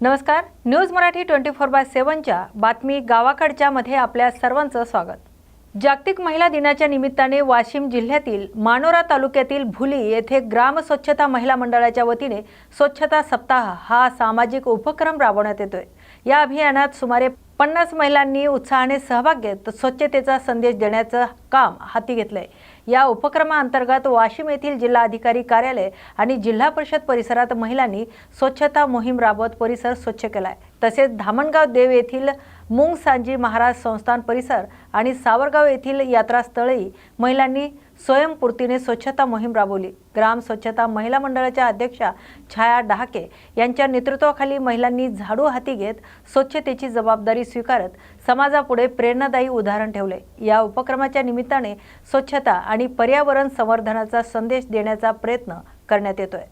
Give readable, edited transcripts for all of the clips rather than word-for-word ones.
नमस्कार, न्यूज मराठी 24/7च्या बातमी गावाकडच्या मध्ये आपल्या सर्वांचं स्वागत। जागतिक महिला दिनाच्या निमित्ताने वाशिम जिल्ह्यातील मानोरा तालुक्यातील भुली येथे ग्राम स्वच्छता महिला मंडळाच्या वतीने स्वच्छता सप्ताह हा सामाजिक उपक्रम राबवण्यात येतोय। या अभियानात सुमारे 50 महिलांनी उत्साहाने सहभाग घेत स्वच्छतेचा संदेश देण्याचं काम हाती घेतलंय। या उपक्रमाअंतर्गत वाशिम येथील जिल्हाधिकारी कार्यालय आणि जिल्हा परिषद परिसरात महिलांनी स्वच्छता मोहीम राबवत परिसर स्वच्छ केलाय। तसेच धामणगाव देव येथील मुंग सांजी महाराज संस्थान परिसर आणि सावरगाव येथील यात्रास्थळी महिलांनी स्वयंपूर्तीने स्वच्छता मोहीम राबवली। ग्राम स्वच्छता महिला मंडळाच्या अध्यक्षा छाया डहाके यांच्या नेतृत्वाखाली महिलांनी झाडू हाती घेत स्वच्छतेची जबाबदारी स्वीकारत समाजापुढे प्रेरणादायी उदाहरण ठेवले। या उपक्रमाच्या निमित्ताने स्वच्छता आणि पर्यावरण संवर्धनाचा संदेश देण्याचा प्रयत्न करण्यात येतोय।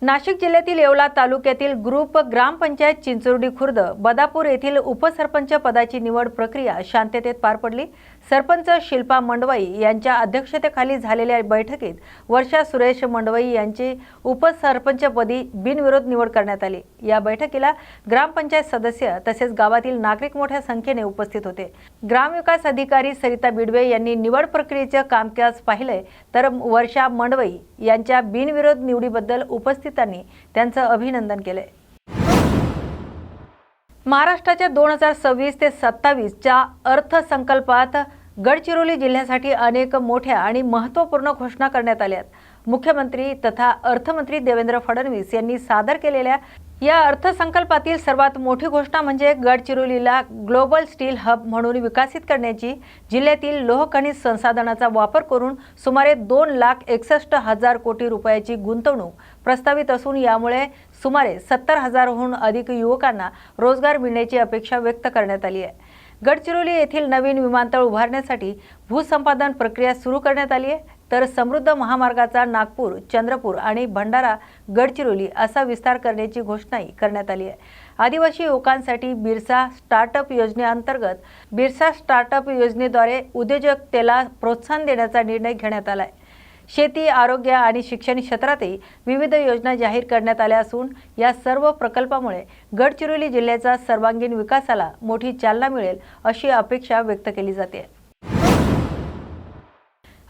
नाशिक जिल्ह्यातील येवला तालुक्यातील ग्रुप ग्रामपंचायत चिंचोर्डी खुर्द बदापूर येथील उपसरपंच पदाची निवड प्रक्रिया शांततेत पार पडली। सरपंच शिल्पा मंडवाई यांच्या अध्यक्षतेखाली झालेल्या बैठकीत वर्षा सुरेश मंडवाई यांची उपसरपंचपदी बिनविरोध निवड करण्यात आली। या बैठकीला ग्रामपंचायत सदस्य तसेच गावातील नागरिक मोठ्या संख्येने उपस्थित होते। ग्रामविकास अधिकारी सरिता बिडवे यांनी निवड प्रक्रियेचे कामकाज पाहिले तर वर्षा मंडवाई यांच्या बिनविरोध निवडीबद्दल उपस्थितांनी त्यांचे अभिनंदन केले। महाराष्ट्राच्या 2026 ते 27 च्या अर्थसंकल्पात गडचिरोली जिल्ह्यासाठी अनेक मोठ्या आणि महत्त्वपूर्ण घोषणा करण्यात आल्या। मुख्यमंत्री तथा अर्थमंत्री देवेंद्र फडणवीस यांनी सादर केलेल्या या अर्थसंकल्पातील सर्वात मोठी घोषणा म्हणजे गडचिरोलीला ग्लोबल स्टील हब म्हणून विकसित करण्याची। जिल्ह्यातील लोह खनिज संसाधनाचा वापर करून सुमारे 2,61,000 कोटी रुपयाची गुंतवणूक प्रस्तावित असून यामुळे सुमारे 70,000हून अधिक युवकांना रोजगार मिळण्याची अपेक्षा व्यक्त करण्यात आली आहे। गडचिरोली येथील नवीन विमानतळ उभारण्यासाठी भूसंपादन प्रक्रिया सुरू करण्यात आली आहे, तर समृद्ध महामार्गाचा नागपूर, चंद्रपूर आणि भंडारा गडचिरोली असा विस्तार करण्याची घोषणाही करण्यात आली आहे। आदिवासी युवकांसाठी बिरसा स्टार्टअप योजनेअंतर्गत बिरसा स्टार्टअप योजनेद्वारे उद्योजकतेला प्रोत्साहन देण्याचा निर्णय घेण्यात आला आहे। शेती, आरोग्य आणि शिक्षण क्षेत्रातही विविध योजना जाहीर करण्यात आल्या असून या सर्व प्रकल्पामुळे गडचिरोली जिल्ह्याचा सर्वांगीण विकासाला मोठी चालना मिळेल अशी अपेक्षा व्यक्त केली जाते।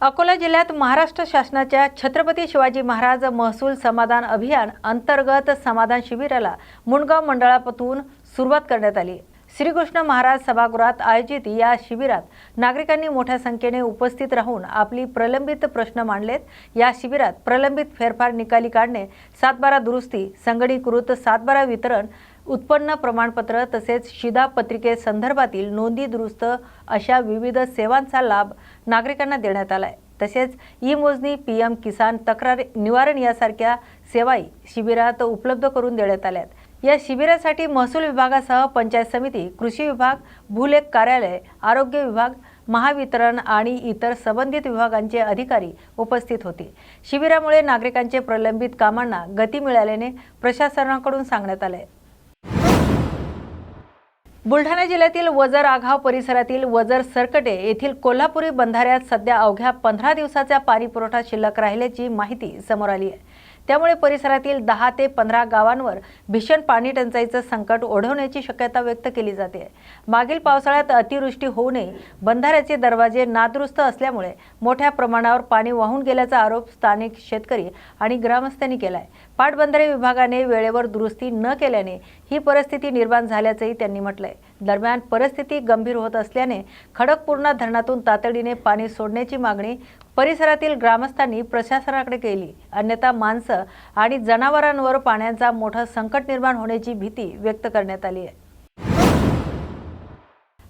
अकोला जिल्ह्यात महाराष्ट्र शासनाच्या छत्रपती शिवाजी महाराज महसूल समाधान अभियान अंतर्गत समाधान शिबिराला मुंडगाव मंडळातून सुरुवात करण्यात आली। श्रीकृष्ण महाराज सभागृहात आयोजित या शिबिरात नागरिकांनी मोठ्या संख्येने उपस्थित राहून आपली प्रलंबित प्रश्न मांडलेत। या शिबिरात प्रलंबित फेरफार निकाली काढणे, 7/12 दुरुस्ती, संगणकीकृत 7/12 वितरण, उत्पन्न प्रमाणपत्र तसेच शिधापत्रिके संदर्भातील नोंदी दुरुस्त अशा विविध सेवांचा लाभ नागरिकांना देण्यात आला आहे। तसेच ई-मोजणी, PM किसान तक्रार निवारण यासारख्या सेवाही शिबिरात उपलब्ध करून देण्यात आल्या। या शिबिरासाठी महसूल विभागासह पंचायत समिती, कृषी विभाग, भूलेख कार्यालय, आरोग्य विभाग, महावितरण आणि इतर संबंधित विभागांचे अधिकारी उपस्थित होते। शिबिरामुळे नागरिकांचे प्रलंबित कामांना गती मिळाल्याने प्रशासनाकडून सांगण्यात आले। बुलढाणा जिल्ह्यातील वजर आघाव परिसरातील वजर सरकटे येथील कोल्हापुरी बंधाऱ्यात सध्या अवघ्या 15 दिवसाचा पाणी पुरवठा शिल्लक राहिल्याची माहिती समोर आली आहे। त्यामुळे परिसरातील 10 ते 15 गावांवर भीषण पाणी टंचाईचे संकट ओढवण्याची शक्यता व्यक्त केली जाते। मागील पावसाळ्यात अतिवृष्टी होऊ नये, बंधाऱ्याचे दरवाजे नादुरुस्त असल्यामुळे मोठ्या प्रमाणावर पाणी वाहून गेल्याचा आरोप स्थानिक शेतकरी आणि ग्रामस्थांनी केलाय। पाटबंधारे विभागाने वेळेवर दुरुस्ती न केल्याने ही परिस्थिती निर्माण झाल्याचंही त्यांनी म्हटलंय। दरम्यान परिस्थिती गंभीर होत असल्याने खडकपूर्णा धरणातून तातडीने पाणी सोडण्याची मागणी परिसरातील ग्रामस्थांनी प्रशासनाकडे केली, अन्यथा माणसं आणि जनावरांवर पाण्याचा मोठा संकट निर्माण होण्याची भीती व्यक्त करण्यात आली आहे।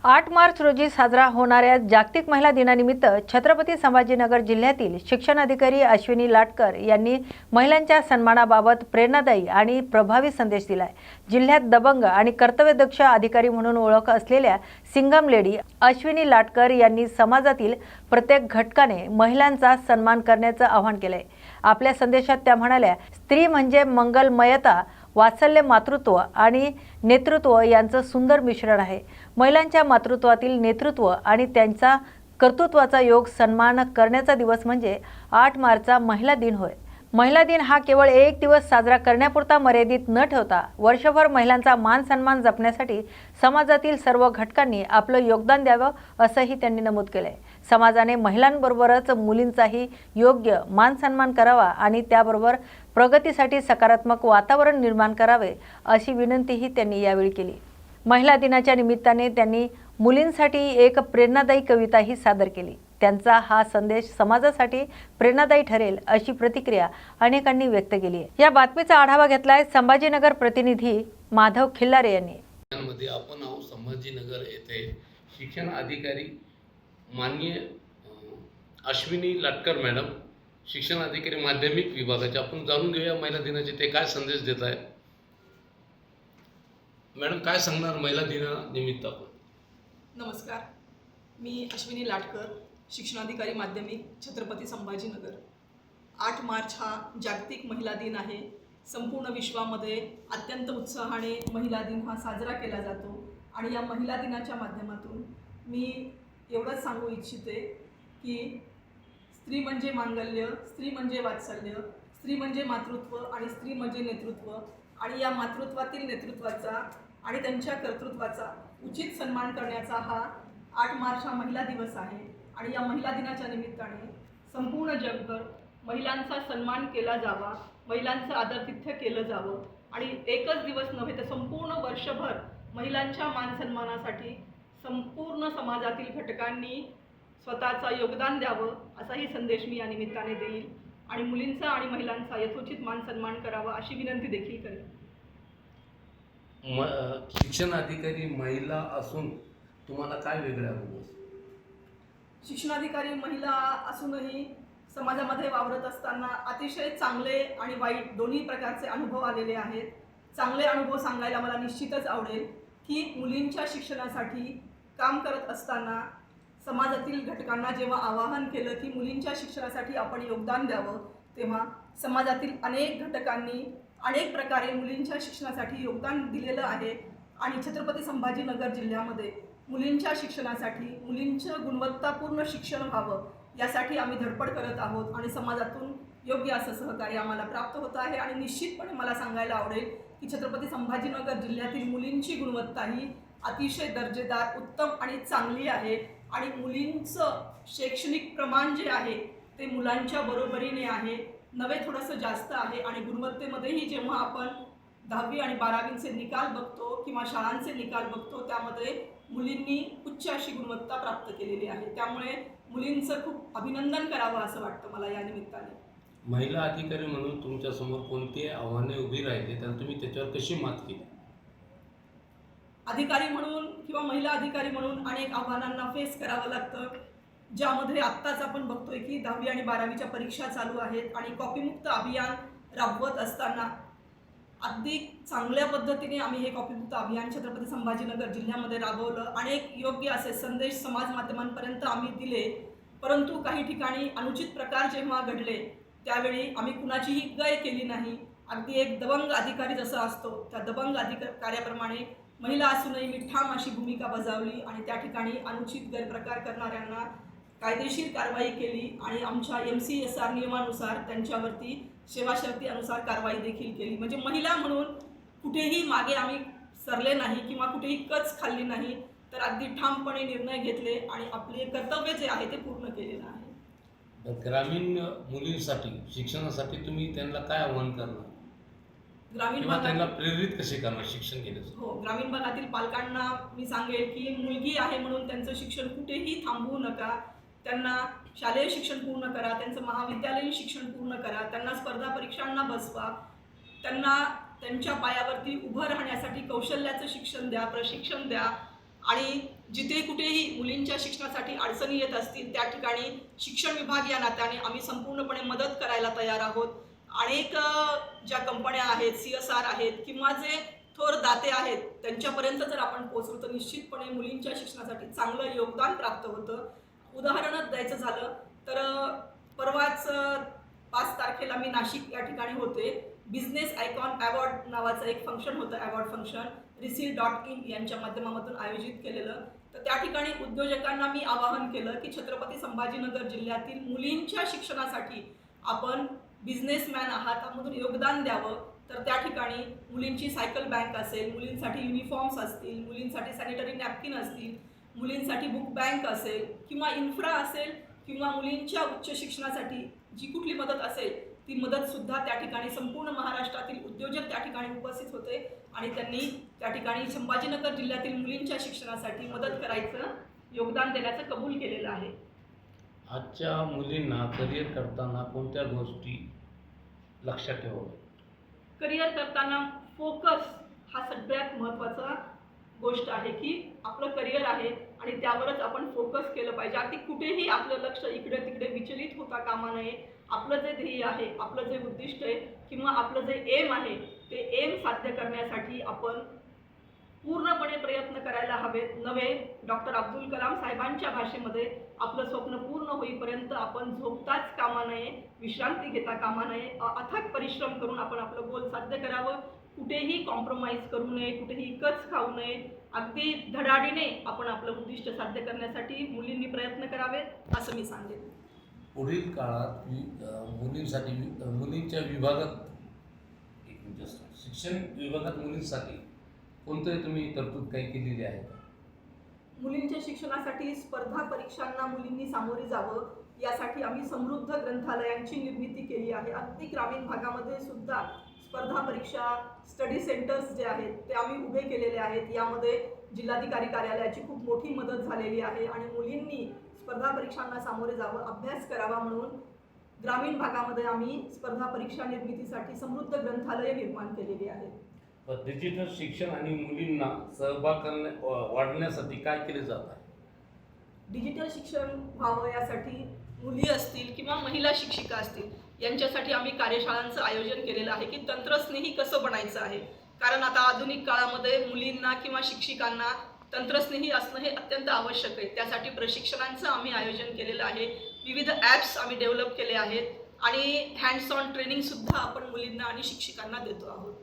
8 मार्च रोजी साजरा होणाऱ्या जागतिक महिला दिनानिमित्त छत्रपती संभाजीनगर जिल्ह्यातील शिक्षण अधिकारी अश्विनी लाटकर यांनी महिलांच्या सन्मानाबाबत प्रेरणादायी आणि प्रभावी संदेश दिलाय। जिल्ह्यात दबंग आणि कर्तव्यदक्ष अधिकारी म्हणून ओळख असलेल्या सिंगम लेडी अश्विनी लाटकर यांनी समाजातील प्रत्येक घटकाने महिलांचा सन्मान करण्याचे आवाहन केले। आपल्या संदेशात त्या म्हणाल्या, स्त्री म्हणजे मंगलमयता, वात्सल्य, मातृत्व आणि नेतृत्व यांचं सुंदर मिश्रण आहे। महिलांच्या मातृत्वातील नेतृत्व आणि त्यांचा कर्तृत्वाचा योग सन्मान करण्याचा दिवस म्हणजे 8 मार्चचा महिला दिन होय। महिला दिन हा केवळ एक दिवस साजरा करण्यापुरता मर्यादित न ठेवता वर्षभर महिलांचा मान सन्मान जपण्यासाठी समाजातील सर्व घटकांनी आपलं योगदान द्यावं असंही त्यांनी नमूद केलंय। समाजाने महिलांबरोबरच मुलींचाही योग्य मान सन्मान करावा आणि त्याबरोबर प्रगतीसाठी सकारात्मक वातावरण निर्माण करावे अशी विनंतीही त्यांनी यावेळी केली। महिला दिनाच्या निमित्ताने त्यांनी मुलींसाठी एक प्रेरणादायी कविताही सादर केली। त्यांचा हा संदेश समाजासाठी प्रेरणादायी ठरेल अशी प्रतिक्रिया अनेकांनी व्यक्त केली आहे। या बातमीचा आढावा घेतलाय संभाजीनगर प्रतिनिधी माधव खिल्लारे यांनी। मध्ये आपण आहोत संभाजीनगर येथे शिक्षण अधिकारी माननीय अश्विनी लाटकर मॅडम, शिक्षण अधिकारी माध्यमिक विभागाचे। आपण जाणून घेऊया महिला दिनाचे ते काय संदेश देत आहेत। मॅडम, काय सांगणार महिला दिनानिमित्त आपण? नमस्कार, मी अश्विनी लाटकर, शिक्षणाधिकारी माध्यमिक, छत्रपती संभाजीनगर। 8 मार्च हा जागतिक महिला दिन आहे। संपूर्ण विश्वामध्ये अत्यंत उत्साहाने महिला दिन हा साजरा केला जातो आणि या महिला दिनाच्या माध्यमातून मी एवढंच सांगू इच्छिते की स्त्री म्हणजे मांगल्य, स्त्री म्हणजे वात्सल्य, स्त्री म्हणजे मातृत्व आणि स्त्री म्हणजे नेतृत्व आणि या मातृत्वातील नेतृत्वाचा आणि त्यांच्या कर्तृत्वाचा उचित सन्मान करण्याचा हा 8 मार्च हा महिला दिवस आहे आणि या महिला दिनाच्या निमित्ताने संपूर्ण जगभर महिलांचा सन्मान केला जावा, महिलांचं आदरातिथ्य केलं जावं आणि एकच दिवस नव्हे तर संपूर्ण वर्षभर महिलांच्या मान सन्मानासाठी संपूर्ण समाजातील घटकांनी स्वतःचा योगदान द्यावं असाही संदेश मी या निमित्ताने देईल आणि मुलींचा आणि महिलांचा यथोचित मान सन्मान करावा अशी विनंती देखील करेन। शिक्षण अधिकारी महिला असून तुम्हाला काय वेगळं अनुभव? शिक्षणाधिकारी महिला असूनही समाजामध्ये वावरत असताना अतिशय चांगले आणि वाईट दोन्ही प्रकारचे अनुभव आलेले आहेत। चांगले अनुभव सांगायला मला निश्चितच आवडेल की मुलींच्या शिक्षणासाठी काम करत असताना समाजातील घटकांना जेव्हा आवाहन केलं की मुलींच्या शिक्षणासाठी आपण योगदान द्यावं, तेव्हा समाजातील अनेक घटकांनी अनेक प्रकारे मुलींच्या शिक्षणासाठी योगदान दिलेलं आहे आणि छत्रपती संभाजीनगर जिल्ह्यामध्ये मुलींच्या शिक्षणासाठी मुलींचं गुणवत्तापूर्ण शिक्षण व्हावं यासाठी आम्ही धडपड करत आहोत आणि समाजातून योग्य असं सहकार्य आम्हाला प्राप्त होत आहे आणि निश्चितपणे मला सांगायला आवडेल की छत्रपती संभाजीनगर जिल्ह्यातील मुलींची गुणवत्ता ही अतिशय दर्जेदार, उत्तम आणि चांगली आहे आणि मुलींचं शैक्षणिक प्रमाण जे आहे ते मुलांच्या बरोबरीने आहे, नव्हे थोडंसं जास्त आहे आणि गुणवत्तेमध्येही जेव्हा आपण 10वी आणि 12वीचे निकाल बघतो किंवा शाळांचे निकाल बघतो त्यामध्ये मुलींनी उच्च अशी गुणवत्ता प्राप्त केलेली आहे। त्यामुळे मुलींचं खूप अभिनंदन करावं असं वाटतं मला या निमित्ताने। महिला अधिकारी म्हणून तुमच्यासमोर कोणती आव्हाने उभी राहिली तर तुम्ही त्याच्यावर कशी मात केली? अधिकारी म्हणून किंवा महिला अधिकारी म्हणून अनेक आव्हानांना फेस करावं लागतं, ज्यामध्ये आत्ताच आपण बघतोय की 10वी आणि 12वीच्या परीक्षा चालू आहेत आणि कॉपीमुक्त अभियान राबवत असताना अगदी चांगल्या पद्धतीने आम्ही हे कॉपीमुक्त अभियान छत्रपती संभाजीनगर जिल्ह्यामध्ये राबवलं। अनेक योग्य असे संदेश समाज माध्यमांपर्यंत आम्ही दिले, परंतु काही ठिकाणी अनुचित प्रकार जेव्हा घडले त्यावेळी आम्ही कुणाचीही गय केली नाही। अगदी एक दबंग अधिकारी जसा असतो त्या दबंग अधिकाऱ्याप्रमाणे महिला असूनही मी ठाम अशी भूमिका बजावली आणि त्या ठिकाणी अनुचित गैरप्रकार करणाऱ्यांना कायदेशीर कारवाई केली आणि आमच्या MCSR नियमानुसार त्यांच्यावरती सेवा शर्ती अनुसार कारवाई देखील केली। म्हणजे महिला म्हणून कुठेही मागे आम्ही सरले नाही किंवा कुठेही कच खाल्ली नाही, तर अगदी ठामपणे निर्णय घेतले आणि आपले कर्तव्य जे आहे ते पूर्ण केलेलं आहे। ग्रामीण मुलींसाठी शिक्षणासाठी तुम्ही त्यांना काय आव्हान करणार? ग्रामीण त्यांना प्रेरित कसे करणार शिक्षण घेण्यासाठी? हो, ग्रामीण भागातील पालकांना मी सांगेल की मुलगी आहे म्हणून त्यांचं शिक्षण कुठेही थांबवू नका, त्यांना शालेय शिक्षण पूर्ण करा, त्यांचं महाविद्यालयीन शिक्षण पूर्ण करा, त्यांना स्पर्धा परीक्षांना बसवा, त्यांना त्यांच्या पायावरती उभं राहण्यासाठी कौशल्याचं शिक्षण द्या, प्रशिक्षण द्या आणि जिथे कुठेही मुलींच्या शिक्षणासाठी अडचणी येत असतील त्या ठिकाणी शिक्षण विभाग या नात्याने आम्ही संपूर्णपणे मदत करायला तयार आहोत। अनेक ज्या कंपन्या आहेत, CSR आहेत किंवा जे थोर दाते आहेत त्यांच्यापर्यंत जर आपण पोहोचलो तर निश्चितपणे मुलींच्या शिक्षणासाठी चांगलं योगदान प्राप्त होतं। उदाहरणच द्यायचं झालं तर परवाच 5 तारखेला मी नाशिक या ठिकाणी होते। बिझनेस आयकॉन अवॉर्ड नावाचं एक फंक्शन होतं, अवॉर्ड फंक्शन RISI.in यांच्या माध्यमातून आयोजित केलेलं। तर त्या ठिकाणी उद्योजकांना मी आवाहन केलं की छत्रपती संभाजीनगर जिल्ह्यातील मुलींच्या शिक्षणासाठी आपण बिझनेसमॅन आहात त्यामधून योगदान द्यावं, तर त्या ठिकाणी मुलींची सायकल बँक असेल, मुलींसाठी युनिफॉर्म्स असतील, मुलींसाठी सॅनिटरी नॅपकिन असतील, मुलींसाठी बुक बँक असेल किंवा इन्फ्रा असेल किंवा मुलींच्या उच्च शिक्षणासाठी जी कुठली मदत असेल ती मदतसुद्धा त्या ठिकाणी संपूर्ण महाराष्ट्रातील उद्योजक त्या ठिकाणी उपस्थित होते आणि त्यांनी त्या ठिकाणी संभाजीनगर जिल्ह्यातील मुलींच्या शिक्षणासाठी मदत करायचं, योगदान देण्याचं कबूल केलेलं आहे. आजच्या मुलींना करिअर करताना कोणत्या गोष्टी लक्षात ठेवाव्या? करिअर करताना फोकस हा सगळ्यात महत्त्वाचा गोष्ट आहे की आपलं करिअर आहे आणि त्यावरच आपण फोकस केलं पाहिजे. अगदी कुठेही आपलं लक्ष इकडे तिकडे विचलित होता कामा नये. आपलं जे ध्येय आहे, आपलं जे उद्दिष्ट आहे किंवा आपलं जे एम आहे ते एम साध्य करण्यासाठी आपण पूर्णपणे प्रयत्न करायला हवेत. नव्हे, डॉक्टर अब्दुल कलाम साहेबांच्या भाषेमध्ये आपलं स्वप्न पूर्ण होईपर्यंत आपण झोपताच कामा नये, विश्रांती घेता कामा नये, अथक परिश्रम करून आपण आपलं गोल साध्य करावं. कुठेही कॉम्प्रोमाइज करू नये, कुठेही कच खाऊ नये. अगदी धडाडीने आपण आपलं उद्दिष्ट साध्य करण्यासाठी मुलींनी प्रयत्न करावेत असं मी सांगेन. पुढील काळात मुलींच्या विभागात शिक्षण विभागात मुलींसाठी कोणतं तुम्ही तरतूद काही केलेली आहे का? मुलींच्या शिक्षणासाठी स्पर्धा परीक्षांना मुलींनी सामोरे जावं यासाठी आम्ही समृद्ध ग्रंथालयांची निर्मिती केली आहे. अगदी ग्रामीण भागामध्ये सुद्धा स्पर्धा परीक्षा स्टडी सेंटर्स जे आहेत ते आम्ही उभे केलेले आहेत. यामध्ये जिल्हाधिकारी कार्यालयाची खूप मोठी मदत झालेली आहे आणि मुलींनी स्पर्धा परीक्षांना सामोरे जावं, अभ्यास करावा म्हणून ग्रामीण भागामध्ये आम्ही स्पर्धा परीक्षा निर्मितीसाठी समृद्ध ग्रंथालये निर्माण केलेली आहेत. डिजिटल शिक्षण आणि मुलींना सहभाग वाढण्यासाठी काय केले जात आहे? डिजिटल शिक्षण व्हावं यासाठी मुली असतील किंवा महिला शिक्षिका असतील यांच्यासाठी आम्ही कार्यशाळांचं आयोजन केलेलं आहे की तंत्रस्नेही कसं बनायचं आहे. कारण आता आधुनिक काळामध्ये मुलींना किंवा शिक्षिकांना तंत्रस्नेही असणं हे अत्यंत आवश्यक आहे. त्यासाठी प्रशिक्षणांचं आम्ही आयोजन केलेलं आहे. विविध ॲप्स आम्ही डेव्हलप केले आहेत आणि हँड्स ऑन ट्रेनिंगसुद्धा आपण मुलींना आणि शिक्षकांना देतो आहोत.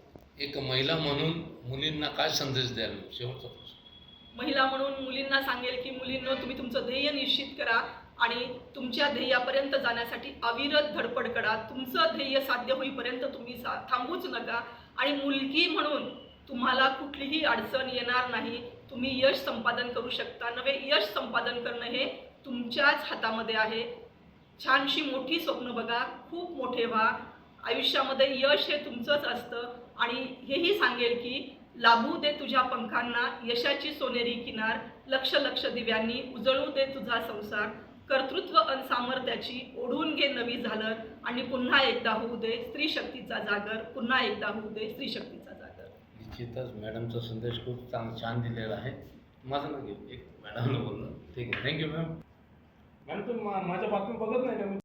एक महिला म्हणून मुलींना काय संदेश द्याल? शेवटचा प्रश्न. महिला म्हणून मुलींना सांगेल की मुलींनो, तुम्ही तुमचं ध्येय निश्चित करा आणि तुमच्या ध्येयापर्यंत जाण्यासाठी अविरत धडपड करा. तुमचं ध्येय साध्य होईपर्यंत तुम्ही थांबूच नका आणि मुलगी म्हणून तुम्हाला कुठलीही अडचण येणार नाही. तुम्ही यश संपादन करू शकता. नव्हे, यश संपादन करणं हे तुमच्याच हातामध्ये आहे. छानशी मोठी स्वप्न बघा, खूप मोठे व्हा. आयुष्यामध्ये यश हे तुमचंच असतं आणि हेही सांगेल की लाभू दे तुझ्या पंखांना यशाची सोनेरी किनार, लक्ष लक्ष दिव्यांनी उजळू दे तुझा संसार, कर्तृत्व अन सामर्थ्याची ओढून घे नवी झालर आणि पुन्हा एकदा होऊ दे स्त्री शक्तीचा जागर, पुन्हा एकदा होऊ दे स्त्री शक्तीचा जागर. निश्चितच मॅडमचा संदेश खूप छान दिलेला आहे. माझं नाव घेऊ एक मॅडमला बोलणं. ठीक आहे, थँक्यू मॅम. मॅडम तुम्ही माझ्या बातमी बघत नाही का?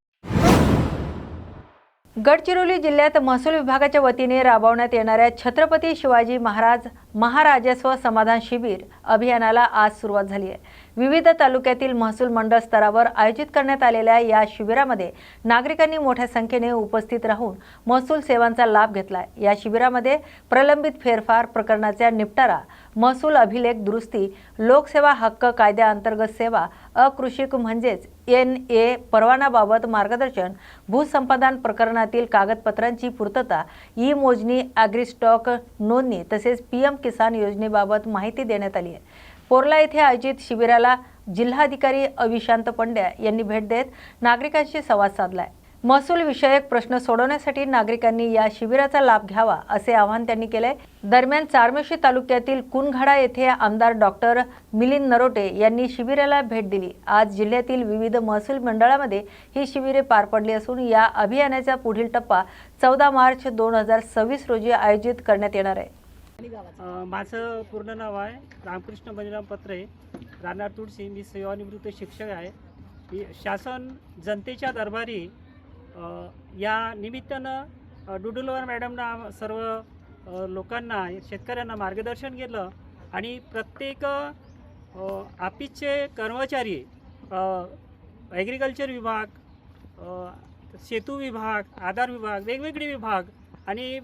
गडचिरोली जिल्ह्यात महसूल विभागाच्या वतीने राबवण्यात येणाऱ्या छत्रपती शिवाजी महाराज महाराजस्व समाधान शिबिर अभियानाला आज सुरुवात झाली आहे. विविध तालुक्यातील महसूल मंडळ स्तरावर आयोजित करण्यात आलेल्या या शिबिरामध्ये नागरिकांनी मोठ्या संख्येने उपस्थित राहून महसूल सेवांचा लाभ घेतला आहे. या शिबिरामध्ये प्रलंबित फेरफार प्रकरणाचा निपटारा, महसूल अभिलेख दुरुस्ती, लोकसेवा हक्क कायद्याअंतर्गत सेवा, अकृषिक म्हणजेच NA परवानाबाबत मार्गदर्शन, भूसंपादन प्रकरणातील कागदपत्रांची पूर्तता, ई मोजणी, ॲग्रीस्टॉक नोंदणी तसेच PM किसान योजनेबाबत माहिती देण्यात आली आहे. पोर्ला येथे आयोजित शिबिराला जिल्हाधिकारी अविशांत पंड्या यांनी भेट देत नागरिकांशी संवाद साधलाय. महसूल विषयक प्रश्न सोडवण्यासाठी नागरिकांनी या शिबिराचा लाभ घ्यावा असे आवाहन त्यांनी केले. दरम्यान चारमेशी तालुक्यातील कुनघाडा येथे आमदार डॉक्टर मिलिंद नरोटे यांनी शिबिराला भेट दिली. आज जिल्ह्यातील विविध महसूल मंडळामध्ये ही शिबिरे पार पडली असून या अभियानाचा पुढील टप्पा 14 मार्च 2026 रोजी आयोजित करण्यात येणार आहे. माझं पूर्ण नाव आहे रामकृष्ण बलिराम पत्रे, राहणार तुळशी. मी सेवानिवृत्त शिक्षक आहे. शासन जनतेच्या दरबारी या निमित्तानं डुडुलवर मॅडमना सर्व लोकांना, शेतकऱ्यांना मार्गदर्शन केलं आणि प्रत्येक ऑफिसचे कर्मचारी, ॲग्रिकल्चर विभाग, सेतू विभाग, आधार विभाग, वेगवेगळे विभाग आणि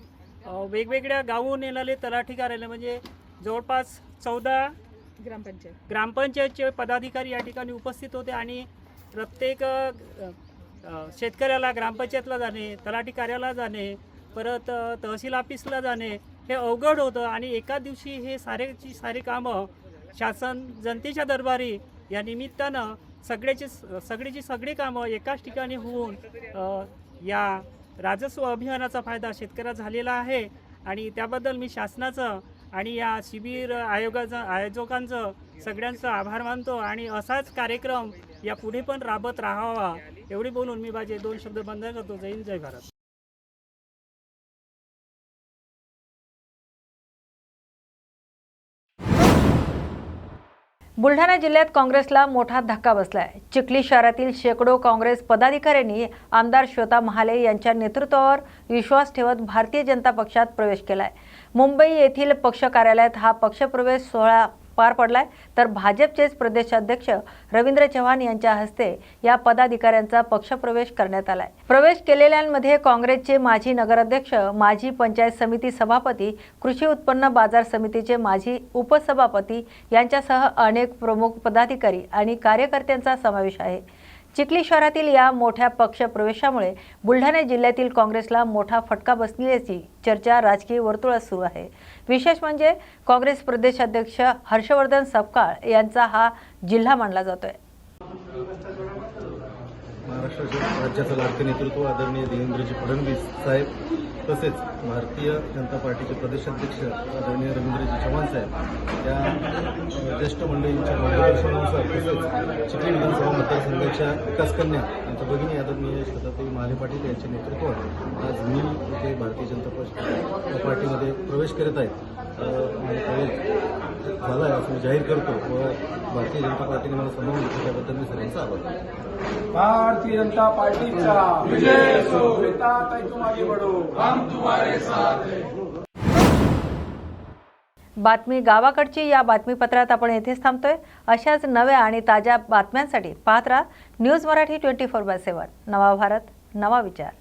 वेगवेगळ्या गावून येणारे तलाठी कार्यालय म्हणजे जवळपास 14 ग्रामपंचायतचे पदाधिकारी या ठिकाणी उपस्थित होते आणि प्रत्येक शेतकऱ्याला ग्रामपंचायतला जाणे, तलाठी कार्यालयाला जाणे, परत तहसील ऑफिसला जाणे हे अवघड होतं आणि एका दिवशी हे सारी कामं शासन जनतेच्या दरबारी या निमित्तानं सगळीची सगळी कामं एकाच ठिकाणी होऊन या राजस्व अभियानाचा फायदा शेतकऱ्याला झालेला आहे आणि त्याबद्दल मी शासनाचं आणि या शिबिर आयोजकांचं सगळ्यांचं आभार मानतो आणि असाच कार्यक्रम या पुढे पण राबत राहावा एवढी बोलून मी माझे 2 शब्द बंद करतो. जय हिंद, जय भारत. बुलढाणा जिल्ह्यात काँग्रेसला मोठा धक्का बसलाय. चिखली शहरातील शेकडो काँग्रेस पदाधिकाऱ्यांनी आमदार श्वेता महाले यांच्या नेतृत्वावर विश्वास ठेवत भारतीय जनता पक्षात प्रवेश केलाय. मुंबई येथील पक्ष कार्यालयात हा पक्षप्रवेश सोहळा पार पडलाय तर भाजपचेच प्रदेशाध्यक्ष रवींद्र चव्हाण यांच्या हस्ते या पदाधिकाऱ्यांचा पक्षप्रवेश करण्यात आलाय. प्रवेश केलेल्यांमध्ये काँग्रेसचे माजी नगराध्यक्ष, माजी पंचायत समिती सभापती, कृषी उत्पन्न बाजार समितीचे माजी उपसभापती यांच्यासह अनेक प्रमुख पदाधिकारी आणि कार्यकर्त्यांचा समावेश आहे. चिखली शहरातील या मोठ्या पक्षप्रवेशामुळे बुलढाणा जिल्ह्यातील काँग्रेसला मोठा फटका बसल्याची चर्चा राजकीय वर्तुळात सुरू आहे. विशेष म्हणजे काँग्रेस प्रदेशाध्यक्ष हर्षवर्धन सपकाळ यांचा हा जिल्हा मानला जातोय. महाराष्ट्राचे राज्याचं लाडके नेतृत्व आदरणीय देवेंद्रजी फडणवीस साहेब तसेच भारतीय जनता पार्टीचे प्रदेशाध्यक्ष आदरणीय रवींद्रजी चव्हाण साहेब या ज्येष्ठ मंडळींच्या मार्गदर्शनानुसार तसेच चिखली विधानसभा मतदारसंघाच्या विकासकन्या यांच्या भगिनी आदरणीय श्वेताताई महाले पाटील यांच्या नेतृत्वात आज मी इथे भारतीय जनता पार्टीमध्ये प्रवेश करत आहेत. माझा प्रवेश झाला आहे असं मी जाहीर करतो व भारतीय जनता पार्टीने मला संबोधन केलं त्याबद्दल मी सगळ्यांचा आभार. भारतीय जनता पार्टीचा विजय असो. श्वेताताई तुम आगे बढ़ो, हम तुम्हारे साथ हैं. बातमी गावाकडची या बातमीपत्रात आपण येथेच थांबतोय. अशाच नव्या आणि ताज्या बातम्यांसाठी पाहत राहा न्यूज मराठी 24/7. नवा भारत, नवा विचार.